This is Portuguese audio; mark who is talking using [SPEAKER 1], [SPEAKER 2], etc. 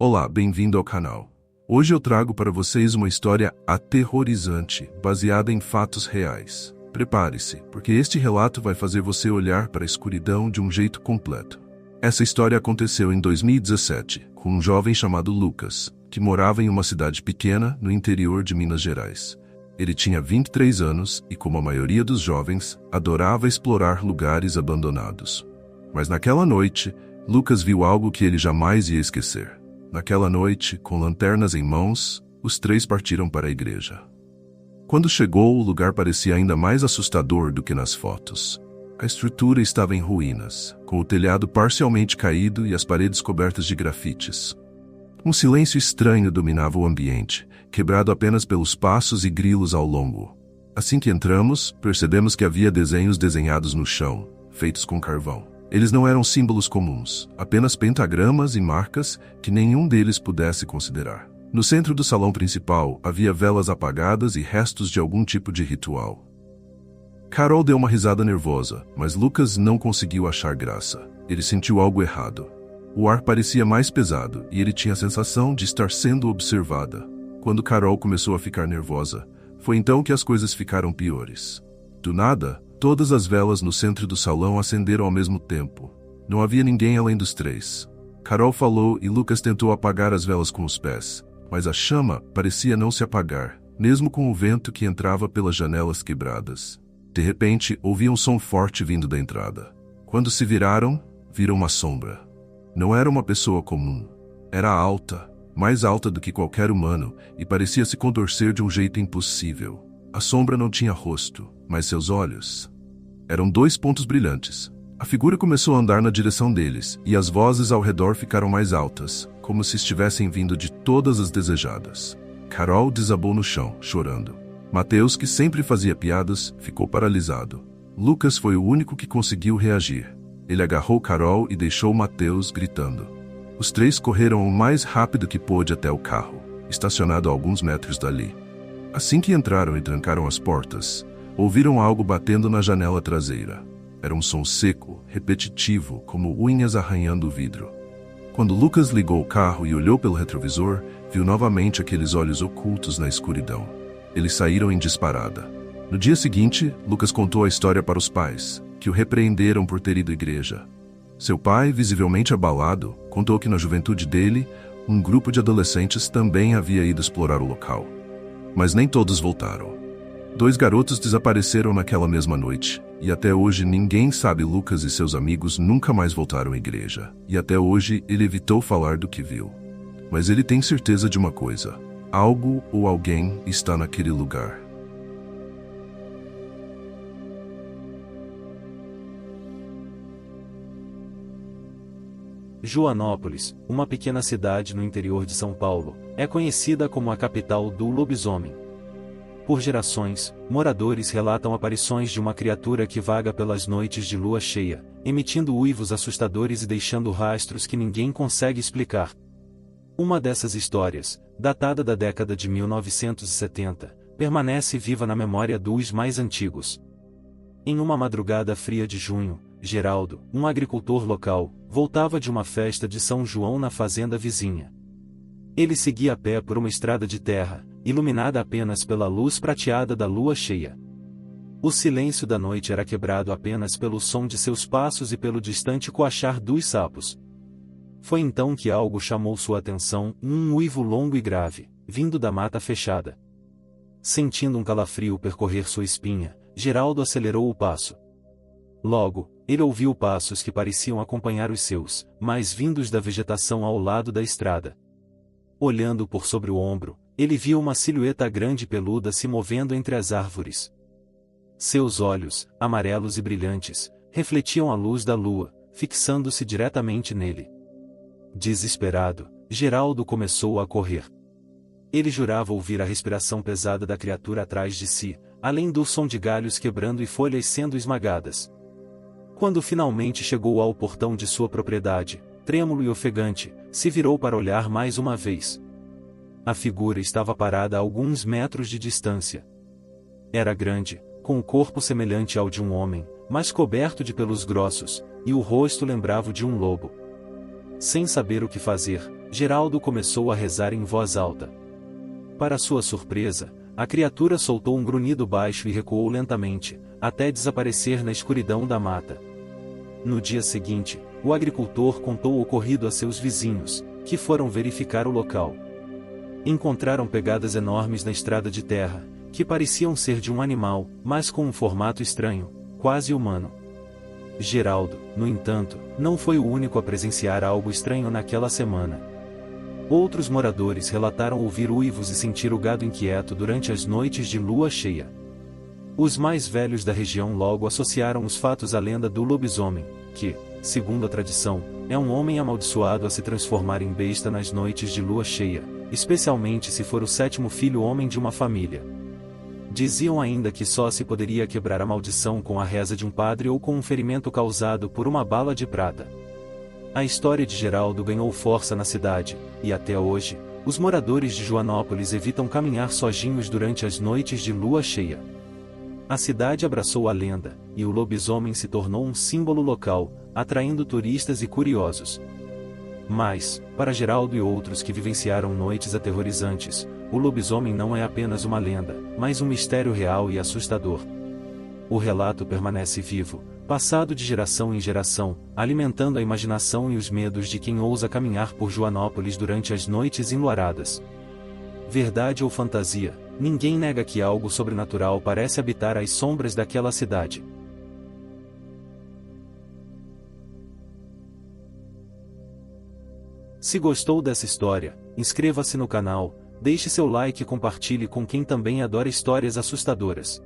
[SPEAKER 1] Olá, bem-vindo ao canal. Hoje eu trago para vocês uma história aterrorizante, baseada em fatos reais. Prepare-se, porque este relato vai fazer você olhar para a escuridão de um jeito completo. Essa história aconteceu em 2017, com um jovem chamado Lucas, que morava em uma cidade pequena no interior de Minas Gerais. Ele tinha 23 anos e, como a maioria dos jovens, adorava explorar lugares abandonados. Mas naquela noite, Lucas viu algo que ele jamais ia esquecer. Naquela noite, com lanternas em mãos, os três partiram para a igreja. Quando chegou, o lugar parecia ainda mais assustador do que nas fotos. A estrutura estava em ruínas, com o telhado parcialmente caído e as paredes cobertas de grafites. Um silêncio estranho dominava o ambiente, quebrado apenas pelos passos e grilos ao longo. Assim que entramos, percebemos que havia desenhos desenhados no chão, feitos com carvão. Eles não eram símbolos comuns, apenas pentagramas e marcas que nenhum deles pudesse considerar. No centro do salão principal havia velas apagadas e restos de algum tipo de ritual. Carol deu uma risada nervosa, mas Lucas não conseguiu achar graça. Ele sentiu algo errado. O ar parecia mais pesado e ele tinha a sensação de estar sendo observada. Quando Carol começou a ficar nervosa, foi então que as coisas ficaram piores. Do nada, todas as velas no centro do salão acenderam ao mesmo tempo. Não havia ninguém além dos três. Carol falou e Lucas tentou apagar as velas com os pés, mas a chama parecia não se apagar, mesmo com o vento que entrava pelas janelas quebradas. De repente, ouviam um som forte vindo da entrada. Quando se viraram, viram uma sombra. Não era uma pessoa comum. Era alta, mais alta do que qualquer humano, e parecia se contorcer de um jeito impossível. A sombra não tinha rosto, mas seus olhos eram dois pontos brilhantes. A figura começou a andar na direção deles, e as vozes ao redor ficaram mais altas, como se estivessem vindo de todas as desejadas. Carol desabou no chão, chorando. Mateus, que sempre fazia piadas, ficou paralisado. Lucas foi o único que conseguiu reagir. Ele agarrou Carol e deixou Mateus gritando. Os três correram o mais rápido que pôde até o carro, estacionado a alguns metros dali. Assim que entraram e trancaram as portas, ouviram algo batendo na janela traseira. Era um som seco, repetitivo, como unhas arranhando o vidro. Quando Lucas ligou o carro e olhou pelo retrovisor, viu novamente aqueles olhos ocultos na escuridão. Eles saíram em disparada. No dia seguinte, Lucas contou a história para os pais, que o repreenderam por ter ido à igreja. Seu pai, visivelmente abalado, contou que na juventude dele, um grupo de adolescentes também havia ido explorar o local. Mas nem todos voltaram. 2 garotos desapareceram naquela mesma noite, e até hoje ninguém sabe. Lucas e seus amigos nunca mais voltaram à igreja, e até hoje ele evitou falar do que viu. Mas ele tem certeza de uma coisa: algo ou alguém está naquele lugar.
[SPEAKER 2] Joanópolis, uma pequena cidade no interior de São Paulo, é conhecida como a capital do lobisomem. Por gerações, moradores relatam aparições de uma criatura que vaga pelas noites de lua cheia, emitindo uivos assustadores e deixando rastros que ninguém consegue explicar. Uma dessas histórias, datada da década de 1970, permanece viva na memória dos mais antigos. Em uma madrugada fria de junho, Geraldo, um agricultor local, voltava de uma festa de São João na fazenda vizinha. Ele seguia a pé por uma estrada de terra, iluminada apenas pela luz prateada da lua cheia. O silêncio da noite era quebrado apenas pelo som de seus passos e pelo distante coachar dos sapos. Foi então que algo chamou sua atenção, um uivo longo e grave, vindo da mata fechada. Sentindo um calafrio percorrer sua espinha, Geraldo acelerou o passo. Logo, ele ouviu passos que pareciam acompanhar os seus, mas vindos da vegetação ao lado da estrada. Olhando por sobre o ombro, ele viu uma silhueta grande e peluda se movendo entre as árvores. Seus olhos, amarelos e brilhantes, refletiam a luz da lua, fixando-se diretamente nele. Desesperado, Geraldo começou a correr. Ele jurava ouvir a respiração pesada da criatura atrás de si, além do som de galhos quebrando e folhas sendo esmagadas. Quando finalmente chegou ao portão de sua propriedade, trêmulo e ofegante, se virou para olhar mais uma vez. A figura estava parada a alguns metros de distância. Era grande, com o corpo semelhante ao de um homem, mas coberto de pelos grossos, e o rosto lembrava o de um lobo. Sem saber o que fazer, Geraldo começou a rezar em voz alta. Para sua surpresa, a criatura soltou um grunhido baixo e recuou lentamente, até desaparecer na escuridão da mata. No dia seguinte, o agricultor contou o ocorrido a seus vizinhos, que foram verificar o local. Encontraram pegadas enormes na estrada de terra, que pareciam ser de um animal, mas com um formato estranho, quase humano. Geraldo, no entanto, não foi o único a presenciar algo estranho naquela semana. Outros moradores relataram ouvir uivos e sentir o gado inquieto durante as noites de lua cheia. Os mais velhos da região logo associaram os fatos à lenda do lobisomem, que, segundo a tradição, é um homem amaldiçoado a se transformar em besta nas noites de lua cheia, especialmente se for o sétimo filho homem de uma família. Diziam ainda que só se poderia quebrar a maldição com a reza de um padre ou com um ferimento causado por uma bala de prata. A história de Geraldo ganhou força na cidade, e até hoje, os moradores de Joanópolis evitam caminhar sozinhos durante as noites de lua cheia. A cidade abraçou a lenda, e o lobisomem se tornou um símbolo local, atraindo turistas e curiosos. Mas, para Geraldo e outros que vivenciaram noites aterrorizantes, o lobisomem não é apenas uma lenda, mas um mistério real e assustador. O relato permanece vivo, passado de geração em geração, alimentando a imaginação e os medos de quem ousa caminhar por Joanópolis durante as noites enluaradas. Verdade ou fantasia, ninguém nega que algo sobrenatural parece habitar as sombras daquela cidade. Se gostou dessa história, inscreva-se no canal, deixe seu like e compartilhe com quem também adora histórias assustadoras.